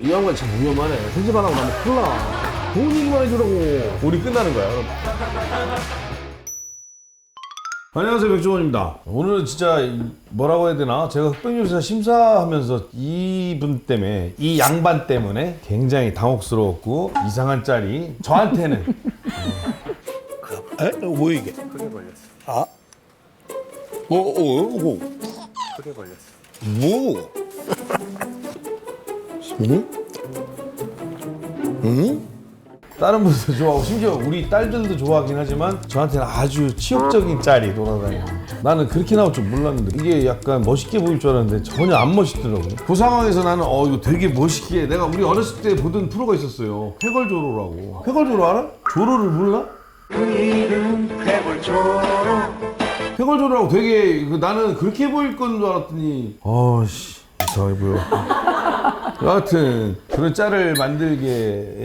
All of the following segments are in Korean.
이 양반 참 위험하네. 편집 안 하고 나면 큰일 나. 돈 얘기만 해주라고. 우리 끝나는 거야. 안녕하세요, 백종원입니다. 오늘은 진짜 뭐라고 해야 되나? 제가 흑백요리사 심사하면서 이분 때문에, 이 양반 때문에 굉장히 당혹스러웠고 이상한 짤이 저한테는 뭐 이게? 크게 걸렸어. 아? 크게 걸렸어. 뭐? 다른 분들도 좋아하고 심지어 우리 딸들도 좋아하긴 하지만 저한테는 아주 치욕적인 짤이 돌아다녀요. 나는 그렇게 나올 줄 몰랐는데 이게 약간 멋있게 보일 줄 알았는데 전혀 안 멋있더라고요. 그 상황에서 나는 이거 되게 멋있게, 내가 우리 어렸을 때 보던 프로가 있었어요. 쾌걸조로라고. 쾌걸조로 알아? 조로를 몰라? 쾌걸조로라고 되게 나는 그렇게 보일 건 줄 알았더니 아씨 이상해 보여. 여하튼 그런 짤을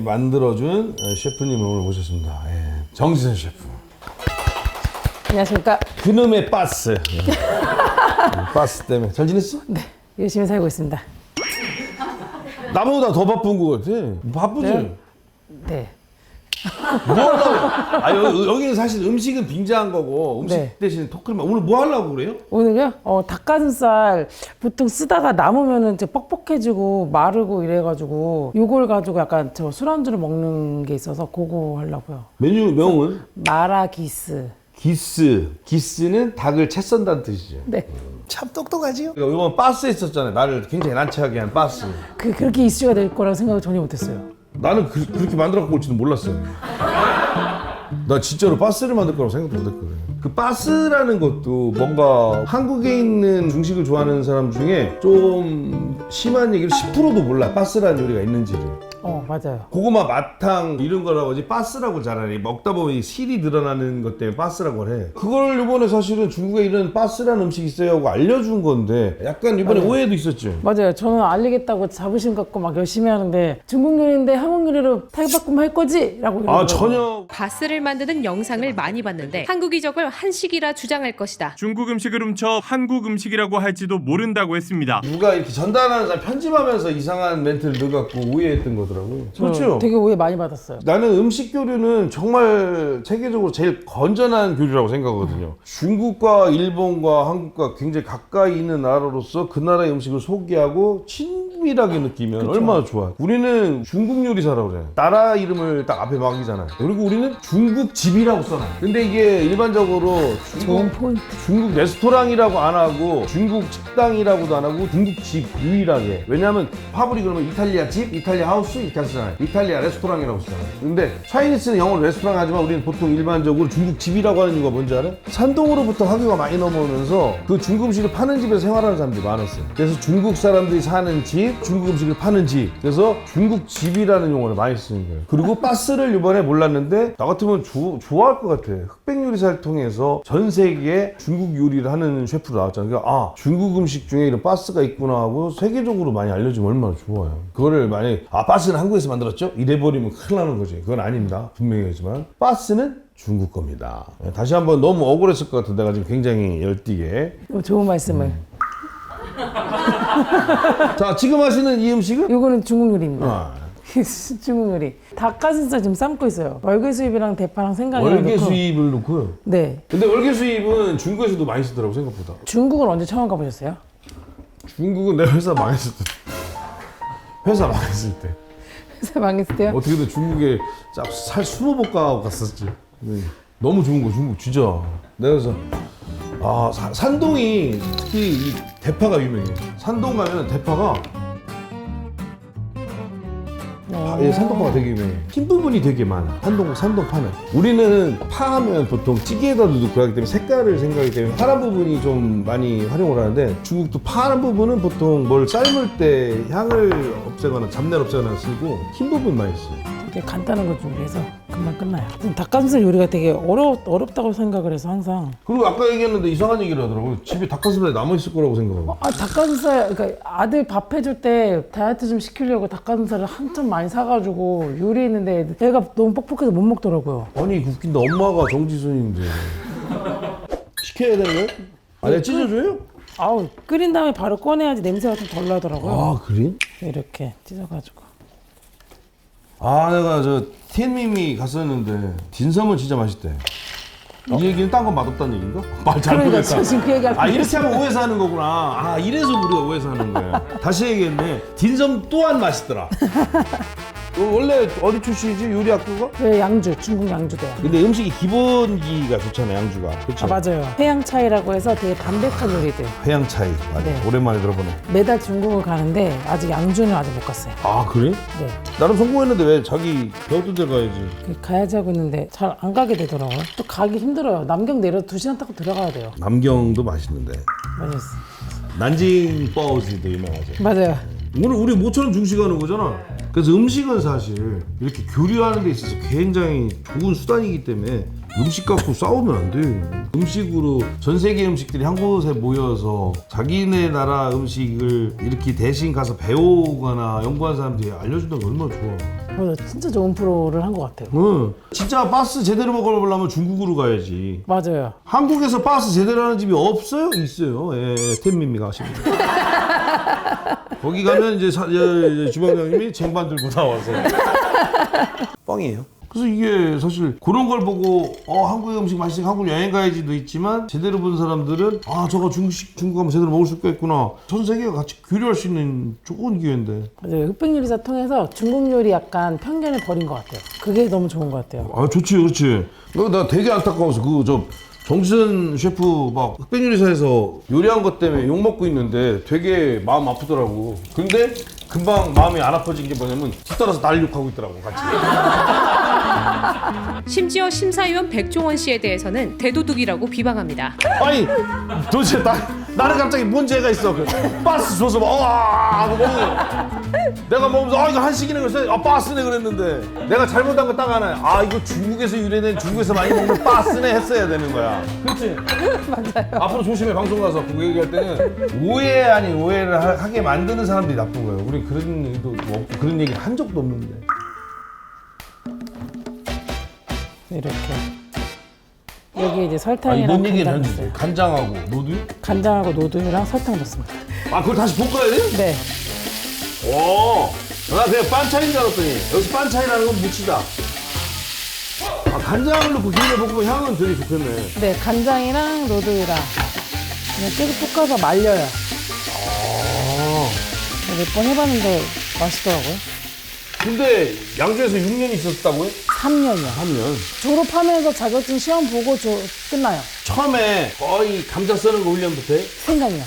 만들어준 셰프님을 오늘 모셨습니다. 예. 정지선 셰프. 안녕하십니까. 그놈의 바스. 바스 때문에 잘 지냈어? 네, 열심히 살고 있습니다. 나보다 더 바쁜 것 같아. 바쁘지? 네. 네. 뭐 하려고? 여기는 사실 음식은 빙자한 거고 음식 네. 대신 토크만. 오늘 뭐 하려고 그래요? 오늘요? 닭가슴살 보통 쓰다가 남으면은 이제 뻑뻑해지고 마르고 이래가지고 요걸 가지고 약간 저 술안주를 먹는 게 있어서 그거 하려고요. 메뉴명은? 마라기스. 기스. 기스는 닭을 채 썬다는 뜻이죠. 네. 참 똑똑하지요? 그러니까 이번 바스 있었잖아요. 나를 굉장히 난처하게 한 바스. 그렇게 이슈가 될 거라고 생각을 전혀 못했어요. 나는 그렇게 만들어 갖고 올지도 몰랐어요. 나 진짜로 바스를 만들 거라고 생각도 못했거든. 그 바스라는 것도 뭔가 한국에 있는 중식을 좋아하는 사람 중에 좀 심한 얘기를 10%도 몰라. 바스라는 요리가 있는지를. 맞아요. 고구마 마탕 이런 거라고 하지 바스라고 잘하니. 먹다 보면 이 실이 늘어나는 것 때문에 바스라고 해. 그걸 이번에 사실은 중국에 이런 바스라는 음식이 있어요 하고 알려준 건데 약간 이번에 맞아요. 오해도 있었죠. 맞아요. 저는 알리겠다고 자부심 갖고 막 열심히 하는데 중국 요리인데 한국 요리로 타격받으면 할 거지? 라고 아 이러더라고요. 전혀. 바스를 만드는 영상을 많이 봤는데 한국이 저걸 한식이라 주장할 것이다. 중국 음식을 훔쳐 한국 음식이라고 할지도 모른다고 했습니다. 누가 이렇게 전달하는 사람 편집하면서 이상한 멘트를 넣어갖고 오해했던 거더라고요. 그렇죠? 되게 오해 많이 받았어요. 나는 음식 교류는 정말 세계적으로 제일 건전한 교류라고 생각하거든요. 중국과 일본과 한국과 굉장히 가까이 있는 나라로서 그 나라의 음식을 소개하고 친밀하게 느끼면 얼마나 좋아. 우리는 중국 요리사라고 그래. 나라 이름을 딱 앞에 막이잖아요. 그리고 우리는 중국집이라고 써놔요. 근데 이게 일반적으로 좋은 포인트. 중국 레스토랑이라고 안 하고 중국 식당이라고도 안 하고 중국집 유일하게. 왜냐하면 파브리 그러면 이탈리아 집, 이탈리아 하우스 이렇게 하잖아요. 이탈리아 레스토랑이라고 쓰잖아요. 근데 차이니스는 영어로 레스토랑 하지만 우리는 보통 일반적으로 중국집이라고 하는 이유가 뭔지 알아요? 산동으로부터 화교가 많이 넘어오면서 그 중국 음식을 파는 집에서 생활하는 사람들이 많았어요. 그래서 중국 사람들이 사는 집, 중국 음식을 파는 집. 그래서 중국집이라는 용어를 많이 쓰는 거예요. 그리고 바스를 이번에 몰랐는데 나 같으면 좋아할 것 같아. 흑백 요리사를 통해서 전 세계에 중국 요리를 하는 셰프로 나왔잖아요. 그러니까 중국 음식 중에 이런 바스가 있구나 하고 세계적으로 많이 알려주면 얼마나 좋아요. 그거를 만약에 바스는 한국에서 만들었죠? 이래버리면 큰일 나는 거지. 그건 아닙니다. 분명히 하지만 바스는 중국 겁니다. 다시 한번 너무 억울했을 것 같아. 내가 지금 굉장히 열띠게. 좋은 말씀을. 자, 지금 하시는 이 음식은? 요거는 중국 요리입니다. 아, 중국 요리. 닭가슴살 지금 삶고 있어요. 월계수잎이랑 대파랑 생강이랑 월계 넣고. 수잎을 넣고요. 네. 근데 월계 수잎은 중국에서도 많이 쓰더라고 생각보다. 중국은 언제 처음 가보셨어요? 중국은 내 회사 망했을 때. 회사 망했을 때. 회사 망했을 때요? 어떻게든 중국에 살 20번 갔었지. 네. 너무 좋은 거 중국 진짜. 내가 그래서 산동이 특히 이 대파가 유명해. 산동 가면 대파가 산동파가 되게 유명해. 흰 부분이 되게 많아. 산동 파는. 우리는 파하면 보통 찌개에다 넣고 하기 때문에 색깔을 생각하기 때문에 파란 부분이 좀 많이 활용을 하는데 중국도 파란 부분은 보통 뭘 삶을 때 향을 없애거나 잡내를 없애거나 쓰고 흰 부분 많이 써요. 되게 간단한 거 준비해서 금방 끝나요. 닭가슴살 요리가 되게 어렵다고 생각을 해서 항상. 그리고 아까 얘기했는데 이상한 얘기를 하더라고요. 집에 닭가슴살이 남아있을 거라고 생각하고. 닭가슴살, 그러니까 아들 밥 해줄 때 다이어트 좀 시키려고 닭가슴살을 한참 많이 사가지고 요리했는데 애가 너무 뻑뻑해서 못 먹더라고요. 아니 웃긴다. 엄마가 정지순인데 시켜야 되는 거예요? 아니 찢어줘요? 아우 끓인 다음에 바로 꺼내야지 냄새가 좀 덜 나더라고요. 아 그래? 이렇게 찢어가지고. 아 내가 저 티엔미미 갔었는데 딘섬은 진짜 맛있대. 이 얘기는 딴 건 맛없다는 얘기인가? 말 그러니까 잘못했다. 저 지금 그 얘기하려고 아 이렇게 하면 오해서 하는 거구나. 아 이래서 우리가 오해서 하는 거야. 다시 얘기했네. 딘섬 또한 맛있더라. 원래 어디 출신이지? 요리 학교가? 네, 양주, 중국 양주대요. 근데 음식이 기본기가 좋잖아 양주가. 그렇죠? 아 맞아요. 해양 차이라고 해서 되게 담백한 요리들. 회양 차이. 맞아. 네. 오랜만에 들어보네. 매달 중국을 가는데 아직 양주는 아직 못 갔어요. 아 그래? 네, 나름 성공했는데 왜 자기 배웠던 데 가야지. 가야지 하고 있는데 잘 안 가게 되더라고요. 또 가기 힘들어요. 남경 내려 2시간 타고 들어가야 돼요. 남경도 맛있는데. 맛있어. 난징 버즈도 유명하죠. 맞아요. 오늘 우리 모처럼 중식하는 거잖아. 그래서 음식은 사실 이렇게 교류하는 데 있어서 굉장히 좋은 수단이기 때문에 음식 갖고 싸우면 안 돼. 음식으로 전 세계 음식들이 한 곳에 모여서 자기네 나라 음식을 이렇게 대신 가서 배우거나 연구한 사람들이 알려준다는 게 얼마나 좋아. 맞아, 진짜 좋은 프로를 한 것 같아요. 응. 진짜 바스 제대로 먹어보려면 중국으로 가야지. 맞아요. 한국에서 바스 제대로 하는 집이 없어요? 있어요. 예, 텐미미가 하시는. 거기 가면 이제 주방장님이 쟁반 들고 나와서 뻥이에요. 그래서 이게 사실 그런 걸 보고 한국의 음식 맛있으니까 한국 여행 가야지도 있지만 제대로 본 사람들은 저거 중국 가면 제대로 먹을 수 있겠구나. 전 세계가 같이 교류할 수 있는 좋은 기회인데. 맞아요. 흑백 요리사 통해서 중국 요리 약간 편견을 버린 것 같아요. 그게 너무 좋은 것 같아요. 아 좋지 그렇지. 나 되게 안타까워서 정신 셰프 막 흑백 요리사에서 요리한 것 때문에 욕 먹고 있는데 되게 마음 아프더라고. 근데 금방 마음이 안 아파진 게 뭐냐면 뒤따라서 날 욕하고 있더라고 같이. 심지어 심사위원 백종원 씨에 대해서는 대도둑이라고 비방합니다. 아니 도대체 나는 갑자기 뭔 죄가 있어. 바스 줘서 막 내가 먹으면서 이거 한식이네 그래서 바스네 그랬는데 내가 잘못한 거 딱 하나. 이거 중국에서 유래된 중국에서 많이 먹는 바스네 했어야 되는 거야. 그렇지? 맞아요. 앞으로 조심해. 방송 가서 그거 얘기할 때는 오해 아닌 오해를 하게 만드는 사람들이 나쁜 거예요. 우리 그런 일도 없고 그런 얘기 한 적도 없는데. 이렇게. 여기 이제 설탕이랑 뭔 얘기를 간장 했는데 넣었어요. 간장하고 노두? 간장하고 노두랑 설탕 넣습니다. 그걸 다시 볶아야 돼? 네. 나 그냥 반차이인 줄 알았더니 여기서 반차이라는 건 무치다. 간장을 넣고 기름에 볶으면 향은 되게 좋겠네. 네, 간장이랑 노두랑 그냥 계속 볶아서 말려요. 몇 번 해봤는데 맛있더라고요. 근데 양주에서 6년 있었다고요? 3년이요. 3년. 졸업하면서 자격증 시험 보고 끝나요. 처음에 거의 감자 써는 거 훈련부터 해? 생강이요.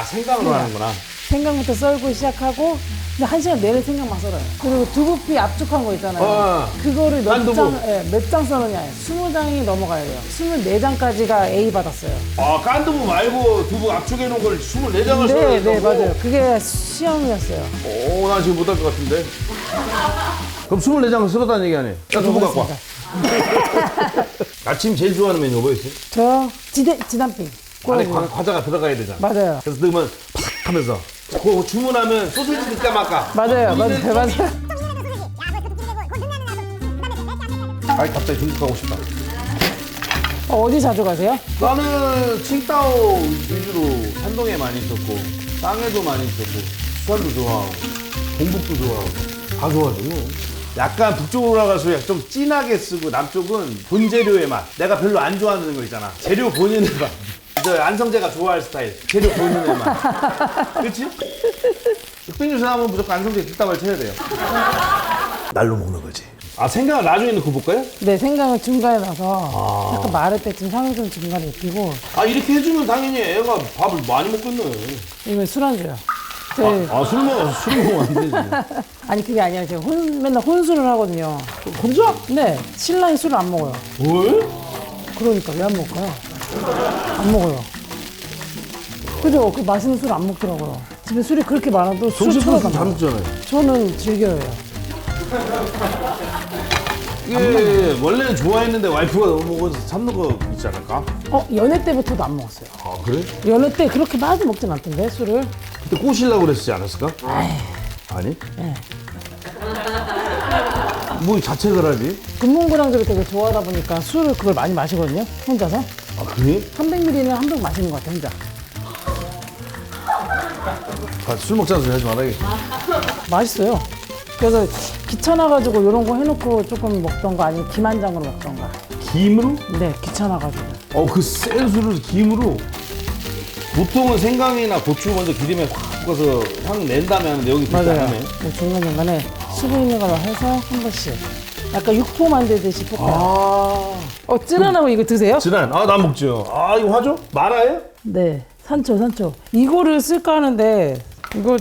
생강으로 하는구나. 생강부터 썰고 시작하고 근데 1시간 내내 생강만 썰어요. 그리고 두부피 압축한 거 있잖아요. 그거를 깐두부. 몇 장 써느냐. 20장이 넘어가야 돼요. 24장까지가 A 받았어요. 깐두부 말고 두부 압축해 놓은 걸 24장을 써야 네, 된다고? 네, 맞아요. 그게 시험이었어요. 나 지금 못할 것 같은데. 그럼 24장을 쓸었다는 얘기 아니에요? 야, 두부 갖고 와. 아침 제일 좋아하는 메뉴 뭐 있어요? 저 지단빙. 안에 과자가 들어가야 되잖아. 맞아요. 그래서 넣으면 팍 하면서 그거 주문하면 소세지 넣을까 말까. 맞아요. 갑자기 중국 가고 싶다. 어디 자주 가세요? 나는 칭따오 위주로 산동에 많이 있었고 땅에도 많이 있었고 수산도 좋아하고 동북도 좋아하고 다 좋아하죠. 약간 북쪽으로 가서 좀 진하게 쓰고 남쪽은 본재료의 맛. 내가 별로 안 좋아하는 거 있잖아. 재료 본연의 맛. 안성재가 좋아할 스타일. 재료 본연의 맛. 그렇지? 흑백요리사 하면 무조건 안성재 뒷담화를 쳐야 돼요. 날로 먹는 거지. 생강을 나중에 넣고 볶아요? 네, 생강을 중간에 넣어서 약간 마를 때쯤 향을 좀 중간에 입히고 이렇게 해주면 당연히 애가 밥을 많이 먹겠네. 이거 술안주요. 술 먹으면 안 되지. 아니 그게 아니라 제가 맨날 혼술을 하거든요. 혼자? 네, 신랑이 술을 안 먹어요. 왜? 그러니까 왜 안 먹을까요? 안 먹어요. 그죠? 그 맛있는 술 안 먹더라고요. 집에 술이 그렇게 많아도 술 정신없이 쳐다도 잘 안 먹잖아요. 먹어요. 저는 즐겨요. 이게 원래는 좋아했는데 와이프가 너무 먹어서 참는 거 있지 않을까? 연애 때부터도 안 먹었어요. 그래? 연애 때 그렇게 많이 먹진 않던데 술을. 그때 꼬시려고 그랬지 않았을까? 아니? 네. 뭐 자책을 하지? 금문고랑주를 되게 좋아하다 보니까 술을 그걸 많이 마시거든요. 혼자서. 그래? 300ml는 한 병 마시는 것 같아요, 혼자. 술 먹자는 소리 하지 말아야겠다. 맛있어요. 그래서 귀찮아가지고 이런 거 해놓고 조금 먹던가 아니면 김한장으로 먹던가. 김으로? 네, 귀찮아가지고. 그 센 술을 김으로. 보통은 생강이나 고추 먼저 기름에 확 볶아서 향 낸 다음에 하는데 여기 그렇게 안 맞아요. 하네. 뭐 중간중간에 수분 있는 걸로 해서 한 번씩. 약간 육포 만들듯이 볶아요. 찐한하고 이거 드세요? 진한. 난 먹죠. 이거 화죠? 마라예요? 네, 산초. 이거를 쓸까 하는데 이거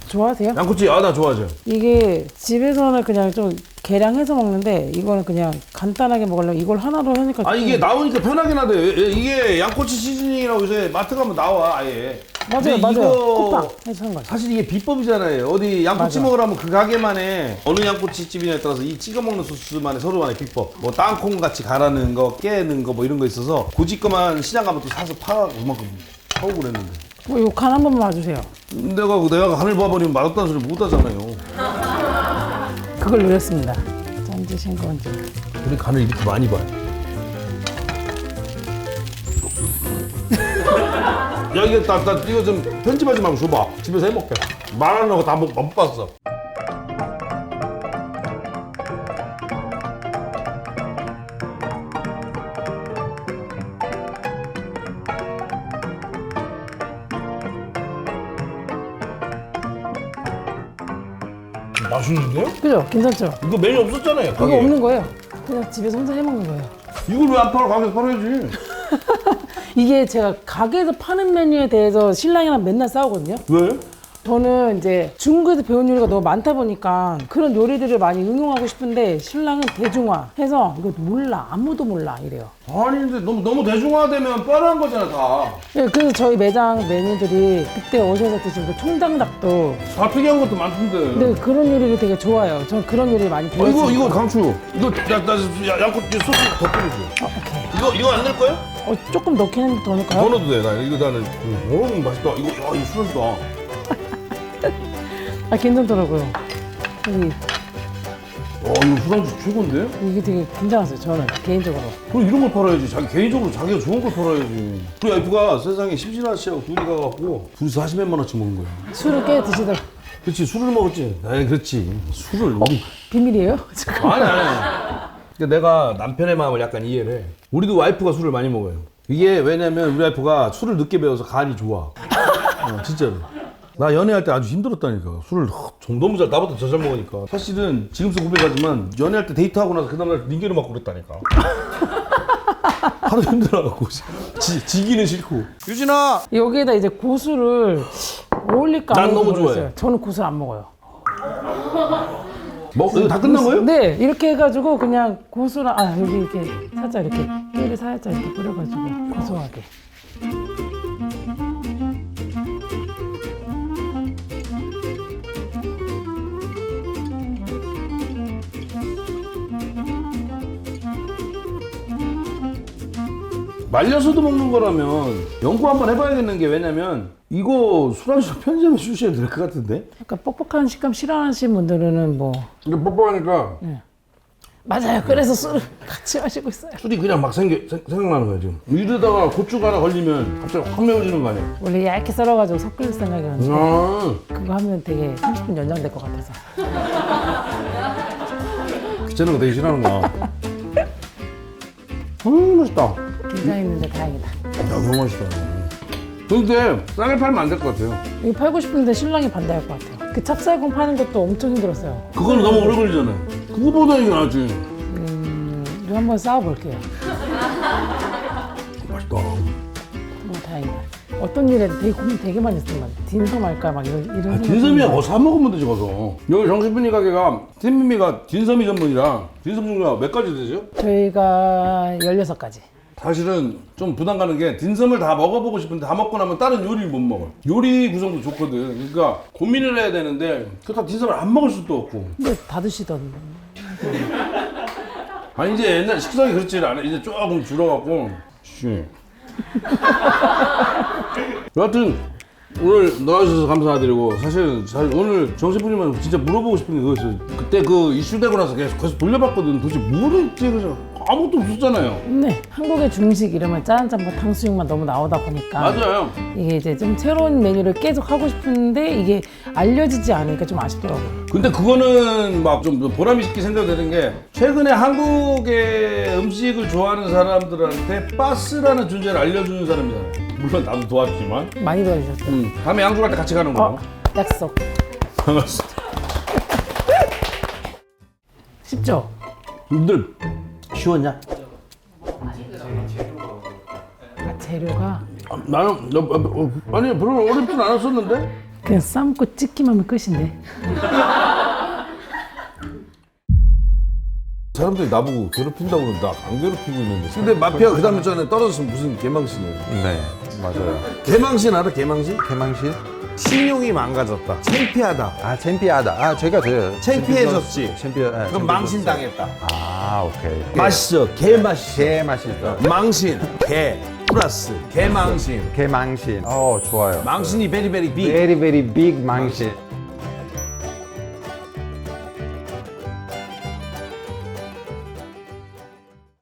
좋아하세요? 양꼬치. 나 좋아하죠. 이게 집에서는 그냥 좀 계량해서 먹는데 이거는 그냥 간단하게 먹으려면 이걸 하나로 하니까 이게 나오니까 편하긴 하대. 이게 양꼬치 시즈닝이라고 요새 마트 가면 나와 아예. 근데 맞아요. 이거 쿠팡 해서 한 거죠. 사실 이게 비법이잖아요. 어디 양꼬치 맞아. 먹으라면 그 가게만의 어느 양꼬치 집이냐에 따라서 이 찍어 먹는 소스만의 서로만의 비법. 뭐 땅콩 같이 갈아는 거, 깨는 거 뭐 이런 거 있어서 고지 거만 시장 가면 또 사서 파 그만큼 사오고 그랬는데. 요 간 한 번만 봐주세요. 내가 간을 봐버리면 맛없다는 소리 못 하잖아요. 그걸 노렸습니다. 짠지 싱거운지. 우리 간을 이렇게 많이 봐요. 야 이거 이거 좀 편집하지 말고 줘봐. 집에서 해먹게. 말하는 거 다 못 봤어. 맛있는데요? 그죠? 괜찮죠? 이거 메뉴 없었잖아요. 이거 없는 거예요. 그냥 집에서 혼자 해먹는 거예요. 이걸 왜 안 팔아? 가게에서 팔아야지. 이게 제가 가게에서 파는 메뉴에 대해서 신랑이랑 맨날 싸우거든요. 왜? 저는 이제 중국에서 배운 요리가 너무 많다 보니까 그런 요리들을 많이 응용하고 싶은데 신랑은 대중화해서 이거 몰라, 아무도 몰라 이래요. 아니 근데 너무 대중화되면 뻔한 거잖아 다. 네, 그래서 저희 매장 메뉴들이 그때 오셔서 드신 그 총장닭도 다 특이한 것도 많던데. 네, 그런 요리를 되게 좋아해요. 저는 그런 요리를 많이 배웠어요. 이거 강추. 이거 양꼬치 소스 더 뿌려줘. 오케이. 이거 안 넣을 거야? 조금 넣긴 했는데 더 넣을까요? 더 넣어도 돼. 나는. 맛있다. 이거 술안주다. 괜찮더라고요. 여기 이거 술안주 최고인데? 이게 되게 괜찮았어요. 저는 개인적으로. 그럼 이런 걸 팔아야지. 개인적으로 자기가 좋은 걸 팔아야지. 우리 와이프가 세상에 심신아 씨하고 둘이 가갖고 둘이서 40몇만 원씩 먹는 거야. 술을 꽤 드시더라고요. 그렇지, 술을 먹었지. 그렇지. 술을. 비밀이에요? 지금. 아니. 그러니까 내가 남편의 마음을 약간 이해를 해. 우리도 와이프가 술을 많이 먹어요. 이게 왜냐면 우리 와이프가 술을 늦게 배워서 간이 좋아. 진짜로. 나 연애할 때 아주 힘들었다니까. 술을 너무 나보다 더 잘 먹으니까. 사실은 지금서 고백하지만 연애할 때 데이트하고 나서 그 다음날 링게를 맞고 그랬다니까. 하도 힘들어갖고 지기는 싫고. 유진아. 여기에다 이제 고수를 올릴까 난 안 너무 모르겠어요. 좋아해. 저는 고수를 안 먹어요. 이거 다 끝난 거예요? 네, 이렇게 해가지고 그냥 고수랑 여기 이렇게 살짝 이렇게 깨를 살짝 이렇게 뿌려가지고 고소하게. 말려서도 먹는 거라면 연구 한번 해봐야겠는 게 왜냐면 이거 술안주 편의점에 주셔야 될 것 같은데? 약간 뻑뻑한 식감 싫어하시는 분들은 뭐 근데 뻑뻑하니까 맞아요. 그래서 술을 같이 마시고 있어요. 술이 그냥 막 생각나는 거야 지금. 이러다가 고추가 하나 걸리면 갑자기 확 매워지는 거 아니야? 원래 얇게 썰어가지고 섞을 생각이었는데 아, 그거 하면 되게 30분 연장될 것 같아서. 귀찮은 거 되게 싫어하는구나. 맛있다. 긴장했는데 다행이다. 야, 너무 맛있다. 근데 싸게 팔면 안 될 것 같아요. 이거 팔고 싶은데 신랑이 반대할 것 같아요. 그 찹쌀콩 파는 것도 엄청 힘들었어요. 그거는 너무 오래 걸리잖아요. 그거보다 이게 낫지. 이거 한번 싸워볼게요. 맛있다. 뭐 다행이다. 어떤 일에 되게 고민 되게 많이 했단 말이야. 딘섬 할까 막 이런 생각. 딘섬이야 뭐 사 먹으면 되지 가서. 여기 정식분이 가게가 팀미미가 딘섬이 전문이라 딘섬 종류가 몇 가지 되죠? 저희가 16가지. 사실은 좀 부담 가는 게 딘섬을 다 먹어보고 싶은데 다 먹고 나면 다른 요리를 못 먹어요. 요리 구성도 좋거든. 그러니까 고민을 해야 되는데 그렇다고 딘섬을 안 먹을 수도 없고. 근데 다 드시던. 아니 이제 옛날 식성이 그렇지 않아. 이제 조금 줄어갖고. 씨. 여하튼 오늘 나와주셔서 감사드리고 사실 오늘 정신분님한테 진짜 물어보고 싶은 게 그거였어요. 그때 그 이슈되고 나서 계속 돌려봤거든. 도대체 뭐를 했지? 그래서 아무것도 없었잖아요. 네, 한국의 중식 이러면 짜장짬뽕 탕수육만 너무 나오다 보니까 맞아요. 이게 이제 좀 새로운 메뉴를 계속 하고 싶은데 이게 알려지지 않으니까 좀 아쉽더라고요. 근데 그거는 막 좀 보람 있게 생각되는 게 최근에 한국의 음식을 좋아하는 사람들한테 빠스라는 존재를 알려주는 사람이잖아요. 물론 나도 도와주지만. 많이 도와주셨어요. 다음에 양주 갈 때 같이 가는 거. 약속. 반갑습니다. 쉽죠? 근데 쉬웠냐? 아, 재료가 나는 아니 별로 어렵진 않았었는데. 그냥 삶고 찍기만 하면 끝인데. 사람들이 나보고 괴롭힌다고 그러는데 나 안 괴롭히고 있는데. 근데 마피아 그 다음에 전에 떨어졌으면 무슨 개망신이에요. 네, 맞아요. 개망신 알아? 개망신? 개망신? 신용이 망가졌다. 창피하다. 아, 챔피하다. 아, 제가 창피해졌지. 챔피언. 그럼 망신 당했다. 아, 오케이. 맛있어. 개 맛있어. 개 맛있다. 망신. 개 플러스 개망신. 개망신. 좋아요. 망신이 베리베리 빅. Very, very big 망신.